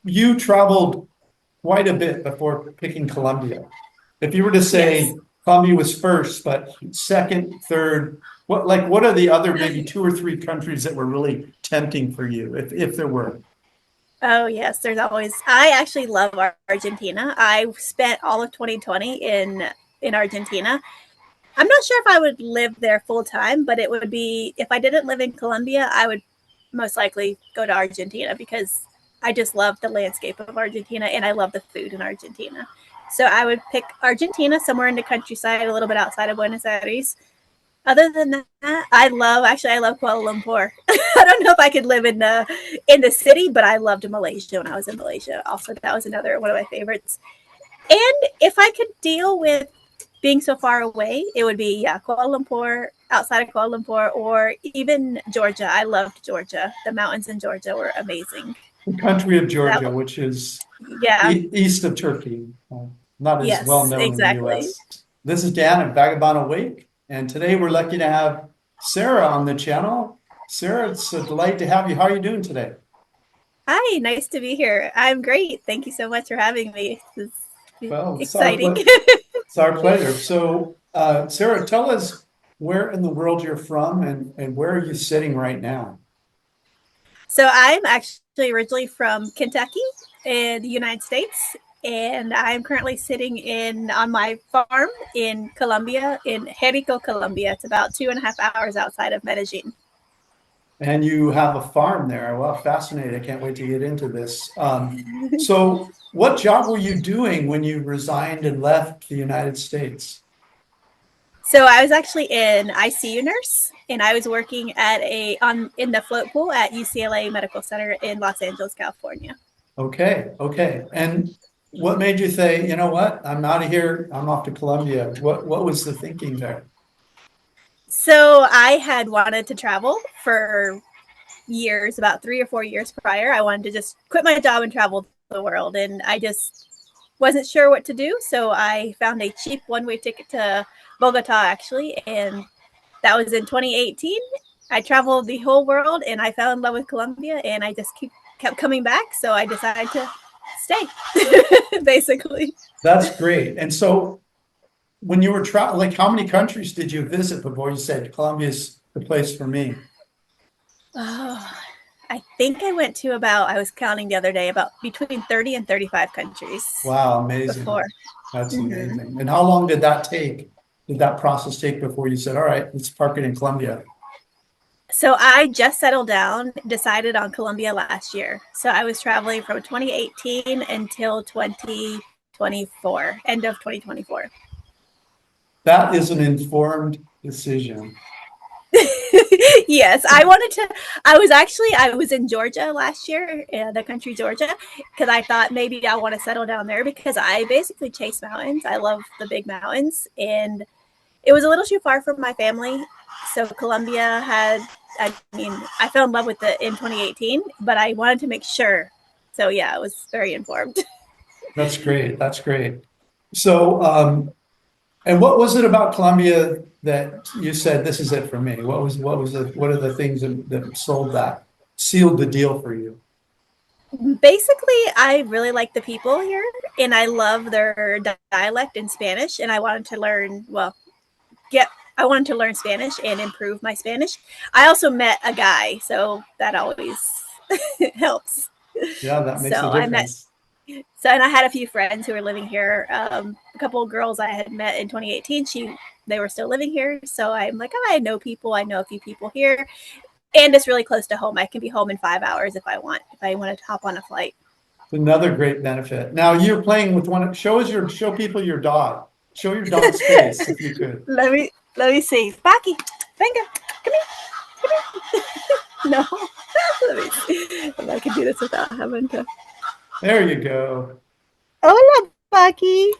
you traveled quite a bit before picking Colombia. If you were to say Yes. Colombia was first, but second, third, what are the other maybe two or three countries that were really tempting for you, if there were? Oh yes, there's always. I actually love Argentina. I spent all of 2020 in Argentina. I'm not sure if I would live there full time, but it would be if I didn't live in Colombia, I would most likely go to Argentina because I just love the landscape of Argentina and I love the food in Argentina. So I would pick Argentina somewhere in the countryside, a little bit outside of Buenos Aires. Other than that, I love Kuala Lumpur. I don't know if I could live in the city, but I loved Malaysia when I was in Malaysia. Also, that was another one of my favorites. And if I could deal with being so far away, it would be Kuala Lumpur, outside of Kuala Lumpur, or even Georgia. I loved Georgia. The mountains in Georgia were amazing. The country of So that, Georgia, which is yeah, east of Turkey, not as well yes, known in the exactly. US. This is Dan at Vagabond Awake, and today we're lucky to have Sarah on the channel. Sarah, it's a delight to have you. How are you doing today? Hi, nice to be here. I'm great. Thank you so much for having me. This is Well, exciting. it's our pleasure. So, Sarah, tell us where in the world you're from and where are you sitting right now? So I'm actually originally from Kentucky in the United States, and I'm currently sitting in on my farm in Colombia, in 𝗵𝗄𝗃, Colombia. It's about 2.5 hours outside of Medellin. And you have a farm there. Well, fascinating. I can't wait to get into this. So, what job were you doing when you resigned and left the United States? So I was actually an ICU nurse, and I was working at a on in the float pool at UCLA Medical Center in Los Angeles, California. Okay, okay. And what made you say, you know what? I'm out of here. I'm off to Colombia. What was the thinking there? So I had wanted to travel for years, about 3 or 4 years prior. I wanted to just quit my job and travel the world, and I just wasn't sure what to do. So I found a cheap one-way ticket to Bogota, actually, and that was in 2018. I traveled the whole world, and I fell in love with Colombia, and I just kept coming back. So I decided to stay, basically. That's great. And so, when you were traveling, like how many countries did you visit before you said Colombia's the place for me? Oh, I think I went to about, I was counting the other day, about between 30 and 35 countries Wow, amazing. before. That's Mm-hmm. amazing. And how long did that take? Did that process take before you said, all right, let's park it in Colombia? So I just settled down, decided on Colombia last year. So I was traveling from 2018 until 2024, end of 2024. That is an informed decision. Yes, I wanted to. I was in Georgia last year, the country Georgia, because I thought maybe I want to settle down there because I basically chase mountains. I love the big mountains, and it was a little too far from my family. So Colombia had, I mean, I fell in love with it in 2018, but I wanted to make sure. So yeah, I was very informed. That's great. That's great. So, and what was it about Colombia that you said, this is it for me? What are the things that sealed the deal for you? Basically, I really like the people here, and I love their dialect in Spanish, and I wanted to learn, well, get I wanted to learn Spanish and improve my Spanish. I also met a guy, so that always helps. Yeah, that makes a So I met difference. and I had a few friends who were living here. A couple of girls I had met in 2018. They were still living here, so I'm like, oh, I know people. I know a few people here, and it's really close to home. I can be home in 5 hours if I want. If I want to hop on a flight. Another great benefit. Now you're playing with show people your dog. Show your dog's face if you could. Let me see. Baki, venga, come here, come here. No, let me see if I can do this without having to. There you go. Hola, Baki.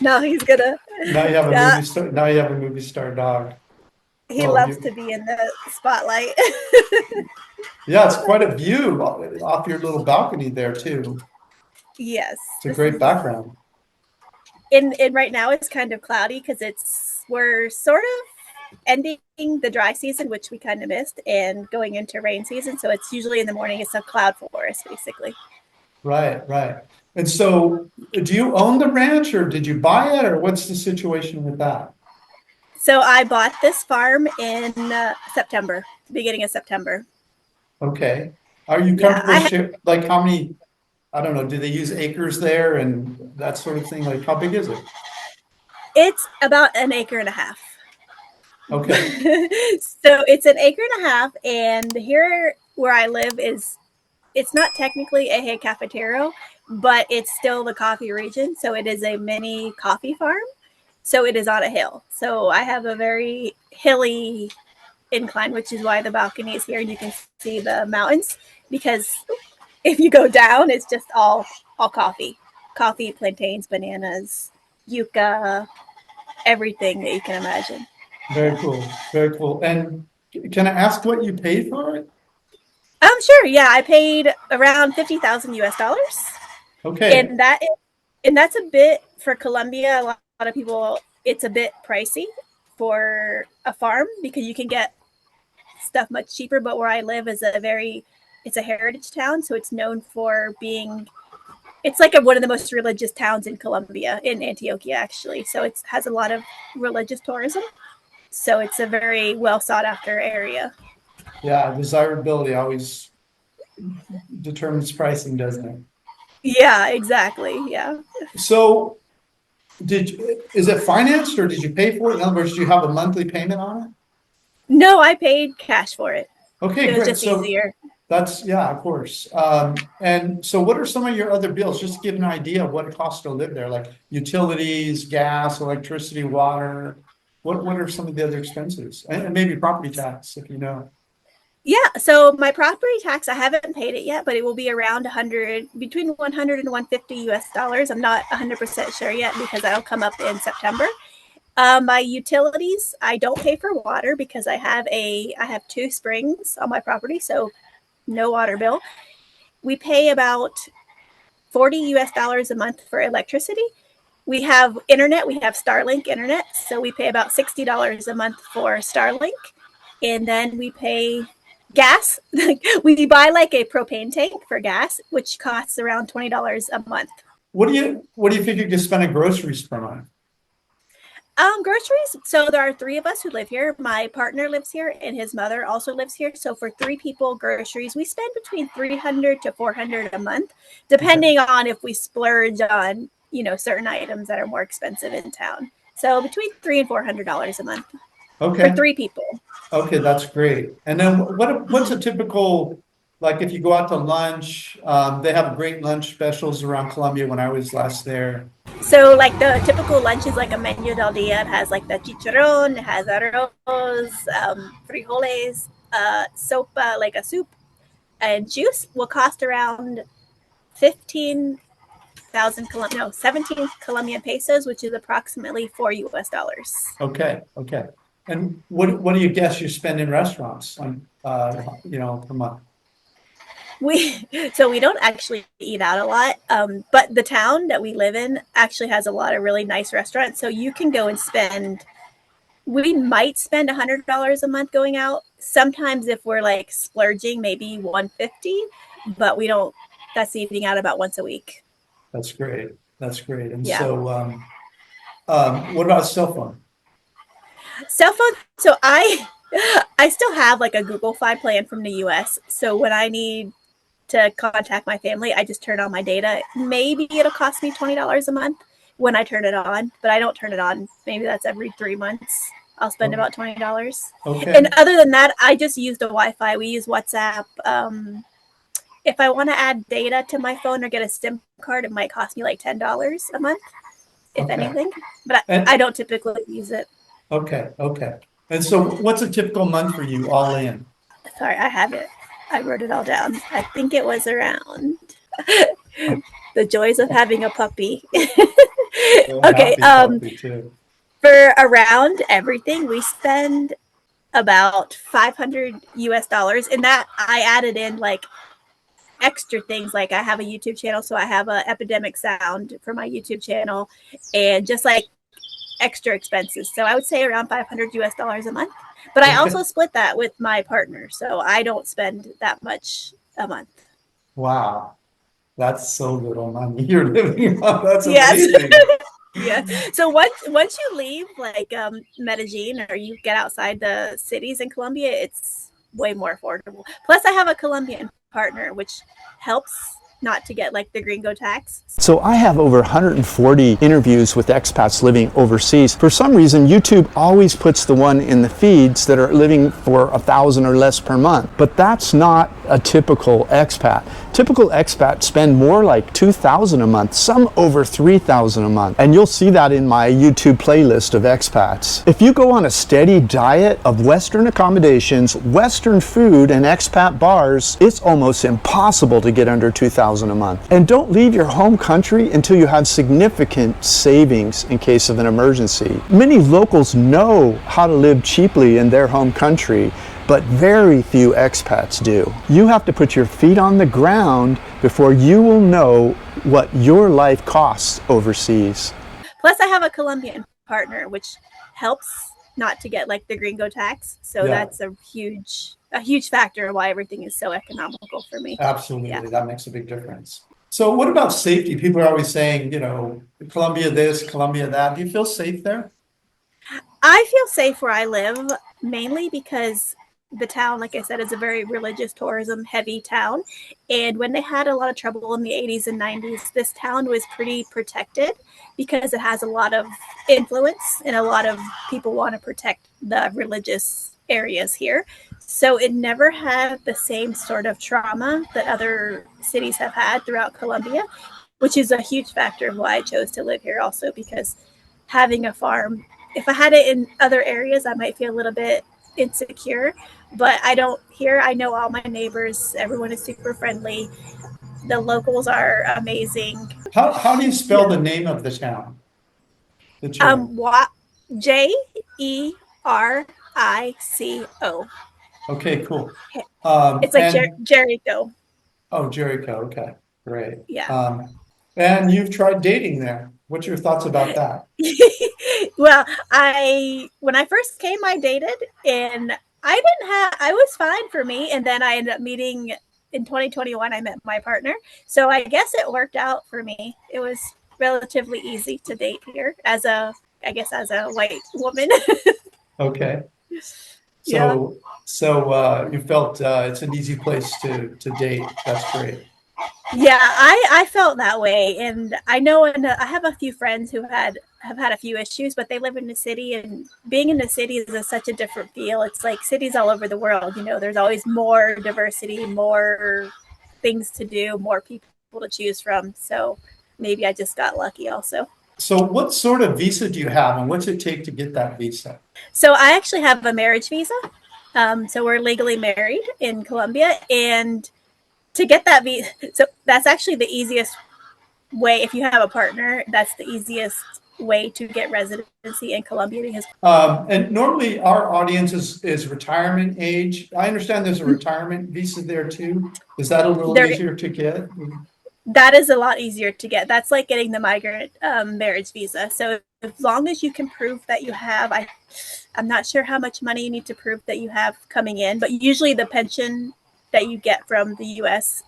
No, he's gonna. Now you have a Yeah, movie star. Now you have a movie star dog. he Well, loves to be in the spotlight. yeah, it's quite a view off your little balcony there too. Yes, It's a this great is. background. In right now it's kind of cloudy because we're sort of ending the dry season, which we kind of missed, and going into rain season. So it's usually in the morning. It's a cloud forest, basically. Right, right. And so, do you own the ranch, or did you buy it, or what's the situation with that? So I bought this farm in September, beginning of September. Okay. Are you Yeah, comfortable like how many, I don't know, do they use acres there and that sort of thing? Like how big is it? it's about an acre and a half. Okay. So it's an acre and a half, and here where I live it's not technically 𝗂𝐻'𝐿 Cafetero, but it's still the coffee region. So it is a mini coffee farm. So it is on a hill. So I have a very hilly incline, which is why the balcony is here, and you can see the mountains. Because if you go down, it's just all coffee, plantains, bananas, yucca, everything that you can imagine. Very cool. Very cool. And can I ask what you paid for it? Sure. Yeah, I paid around 50,000 US dollars, Okay. and that's a bit for Colombia. A lot of people, it's a bit pricey for a farm because you can get stuff much cheaper. But where I live is it's a heritage town, so it's known for being. It's like one of the most religious towns in Colombia, in Antioquia, actually. So it has a lot of religious tourism. So it's a very well sought after area. Yeah, desirability always determines pricing, doesn't it? Yeah, exactly. Yeah. So is it financed or did you pay for it? In other words, do you have a monthly payment on it? No, I paid cash for it. Okay, it was great. just easier. That's, yeah, of course. And so what are some of your other bills? Just to give an idea of what it costs to live there, like utilities, gas, electricity, water. What are some of the other expenses? And maybe property tax, if you know. Yeah, so my property tax, I haven't paid it yet, but it will be around 100, between 100 and 150 US dollars. I'm not 100% sure yet because that'll come up in September. My utilities, I don't pay for water because I have 2 springs on my property, so no water bill. We pay about 40 US dollars a month for electricity. We have internet, we have Starlink internet, so we pay about $60 a month for Starlink. And then we pay gas. We buy like a propane tank for gas, which costs around $20 a month. What do you think you can spend on groceries per month? Groceries. So there are 3 of us who live here. My partner lives here and his mother also lives here. So for 3 people, groceries, we spend between 300 to 400 a month, depending on if we splurge on, certain items that are more expensive in town. So between $300 and $400 a month. Okay. For 3 people. Okay, that's great. And then what's a typical, like if you go out to lunch, they have great lunch specials around Colombia when I was last there. So like the typical lunch is like a menú del día. It has like the chicharrón, it has arroz, frijoles, sopa, like a soup, and juice will cost around 17 Colombian pesos, which is approximately 4 US dollars. Okay, okay. And what do you guess you spend in restaurants on, per month? We don't actually eat out a lot, but the town that we live in actually has a lot of really nice restaurants. So you can go and we might spend $100 a month going out. Sometimes if we're like splurging, maybe 150, but we don't. That's eating out about once a week. That's great. That's great. And yeah. So, what about cell phone? Cell phone. So I still have like a Google Fi plan from the US. So when I need to contact my family, I just turn on my data. Maybe it'll cost me $20 a month when I turn it on, but I don't turn it on. Maybe that's every 3 months. I'll spend about $20. Okay. And other than that, I just use the Wi-Fi. We use WhatsApp. If I want to add data to my phone or get a SIM card, it might cost me like $10 a month, if anything. But I don't typically use it. Okay, okay. And so what's a typical month for you all in? Sorry, I have it. I wrote it all down. I think it was around the joys of having a puppy. Okay. For around everything, we spend about 500 US dollars. And that I added in like extra things. Like I have a YouTube channel, so I have a epidemic sound for my YouTube channel. And just like extra expenses. So I would say around $500 a month. But I also split that with my partner, so I don't spend that much a month. Wow, that's so little money you're living on. That's Yes. amazing. Yeah. So once you leave like Medellin, or you get outside the cities in Colombia, it's way more affordable. Plus, I have a Colombian partner, which helps not to get like the gringo tax. So I have over 140 interviews with expats living overseas. For some reason, YouTube always puts the one in the feeds that are living for $1,000 or less per month. But that's not a typical expat. Typical expats spend more like $2,000 a month, some over $3,000 a month. And you'll see that in my YouTube playlist of expats. If you go on a steady diet of Western accommodations, Western food, and expat bars, it's almost impossible to get under $2,000 a month. And don't leave your home country until you have significant savings in case of an emergency. Many locals know how to live cheaply in their home country, but very few expats do. You have to put your feet on the ground before you will know what your life costs overseas. Plus, I have a Colombian partner, which helps not to get like the gringo tax. So that's a huge factor of why everything is so economical for me. Absolutely, that makes a big difference. So what about safety? People are always saying, Colombia this, Colombia that. Do you feel safe there? I feel safe where I live, mainly because the town, like I said, is a very religious, tourism heavy town. And when they had a lot of trouble in the 80s and 90s, this town was pretty protected because it has a lot of influence and a lot of people want to protect the religious areas here. So it never had the same sort of trauma that other cities have had throughout Colombia, which is a huge factor of why I chose to live here also, because having a farm, if I had it in other areas, I might feel a little bit insecure, but I don't here. I know all my neighbors. Everyone is super friendly. The locals are amazing. How do you spell the name of the town? J-E-R-I-C-O. Okay, cool. It's like Jericho. Oh, Jericho. Okay, great. Yeah. And you've tried dating there. What's your thoughts about that? Well, when I first came, I dated, and I was fine for me. And then I ended up meeting in 2021, I met my partner. So I guess it worked out for me. It was relatively easy to date here as a white woman. Okay. So you felt it's an easy place to date. That's great. Yeah, I felt that way, and I know, and I have a few friends who have had a few issues, but they live in the city, and being in the city is such a different feel. It's like cities all over the world. There's always more diversity, more things to do, more people to choose from. So maybe I just got lucky also. So what sort of visa do you have, and what's it take to get that visa? So I actually have a marriage visa. So we're legally married in Colombia, and to get that visa, so that's actually the easiest way. If you have a partner, that's the easiest way to get residency in Colombia. Because and normally our audience is retirement age. I understand there's a retirement visa there too. Is that a little easier to get? That is a lot easier to get. That's like getting the migrant marriage visa. So as long as you can prove that you have, I'm not sure how much money you need to prove that you have coming in, but usually the pension that you get from the U.S.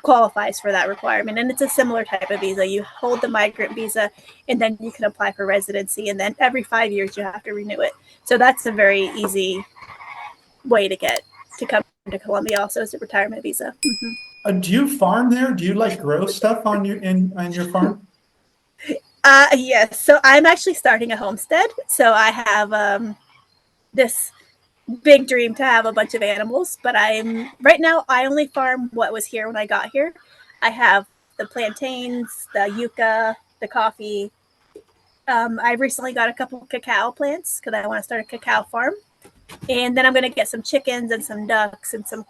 qualifies for that requirement. And it's a similar type of visa. You hold the migrant visa, and then you can apply for residency. And then every 5 years, you have to renew it. So that's a very easy way to come to Colombia also, as a retirement visa. Mm-hmm. Do you farm there? Do you grow stuff on your farm? Yes. So I'm actually starting a homestead. So I have this big dream to have a bunch of animals, but right now I only farm what was here when I got here. I have the plantains, the yucca, the coffee. I recently got a couple of cacao plants because I want to start a cacao farm, and then I'm going to get some chickens and some ducks and some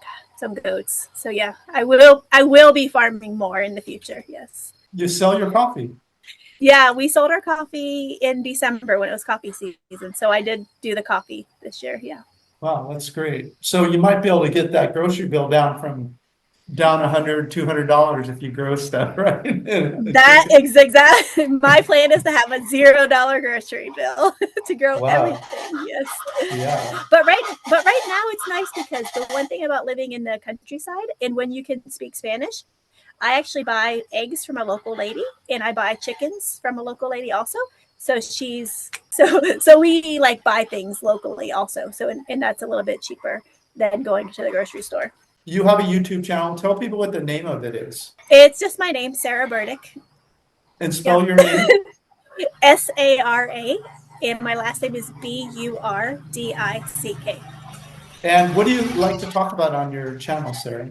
goats. So yeah, I will be farming more in the future. Yes. You sell your coffee? Yeah, we sold our coffee in December when it was coffee season. So I did do the coffee this year. Yeah. Wow, that's great. So you might be able to get that grocery bill down from down $100, $200 if you grow stuff, right? That is exactly my plan, is to have a $0 grocery bill to grow Wow. everything. Yes. Yeah. But right now it's nice because the one thing about living in the countryside, and when you can speak Spanish, I actually buy eggs from a local lady, and I buy chickens from a local lady also. So we like buy things locally also. So and that's a little bit cheaper than going to the grocery store. You have a YouTube channel. Tell people what the name of it is. It's just my name, Sara Burdick. And spell your name. Sara, and my last name is Burdick. And what do you like to talk about on your channel, Sarah?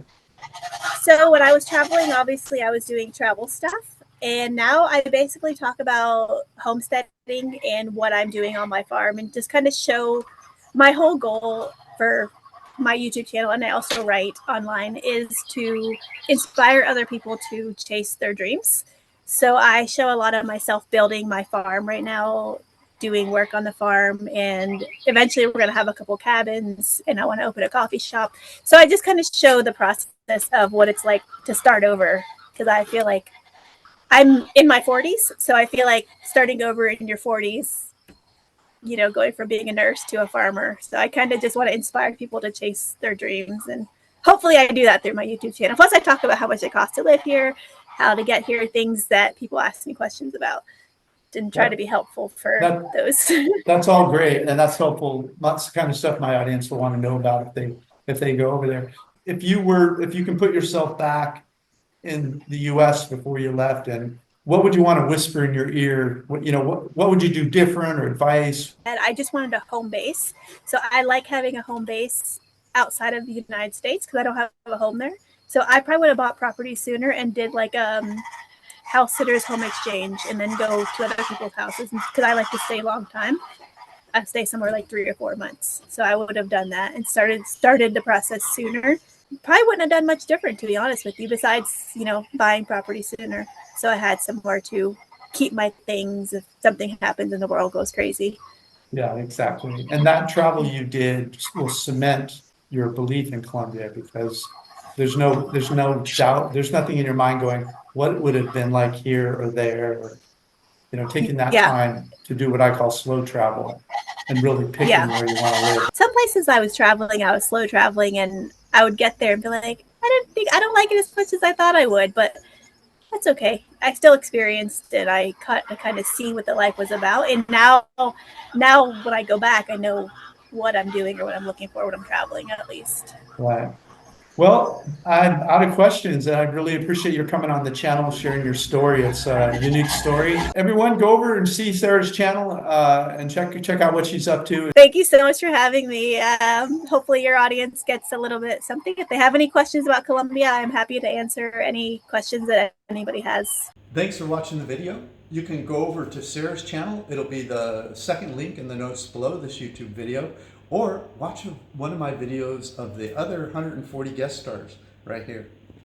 So when I was traveling, obviously I was doing travel stuff. And now I basically talk about homesteading and what I'm doing on my farm, and just kind of show my whole goal for my YouTube channel. And I also write online, is to inspire other people to chase their dreams. So I show a lot of myself building my farm right now, doing work on the farm, and eventually we're going to have a couple cabins, and I want to open a coffee shop. So I just kind of show the process of what it's like to start over, because I feel like I'm in my 40s. So I feel like starting over in your 40s, you know, going from being a nurse to a farmer. So I kind of just want to inspire people to chase their dreams. And hopefully I do that through my YouTube channel. Plus I talk about how much it costs to live here, how to get here, things that people ask me questions about, and try to be helpful for those. That's all great. And that's helpful. That's the kind of stuff my audience will want to know about if they go over there. If you can put yourself back in the US before you left, and what would you want to whisper in your ear? What would you do different, or advice? And I just wanted a home base. So I like having a home base outside of the United States because I don't have a home there. So I probably would have bought property sooner and did like house sitters home exchange, and then go to other people's houses, because I like to stay a long time. I stay somewhere like 3 or 4 months. So I would have done that and started the process sooner. Probably wouldn't have done much different, to be honest with you, besides, buying property sooner. So I had somewhere to keep my things if something happens and the world goes crazy. Yeah, exactly. And that travel you did will cement your belief in Colombia, because there's no doubt, there's nothing in your mind going, what it would have been like here or there, or, taking that time to do what I call slow travel and really picking where you want to live. Some places I was slow traveling, and I would get there and be like, I don't like it as much as I thought I would, but that's okay. I still experienced it. I got to kind of see what the life was about. And now when I go back, I know what I'm doing or what I'm looking for when I'm traveling, at least. Right. Well, I'm out of questions, and I really appreciate your coming on the channel, sharing your story. It's a unique story. Everyone, go over and see Sarah's channel and check out what she's up to. Thank you so much for having me. Hopefully your audience gets a little bit something. If they have any questions about Colombia, I'm happy to answer any questions that anybody has. Thanks for watching the video. You can go over to Sarah's channel. It'll be the second link in the notes below this YouTube video. Or watch one of my videos of the other 140 guest stars right here.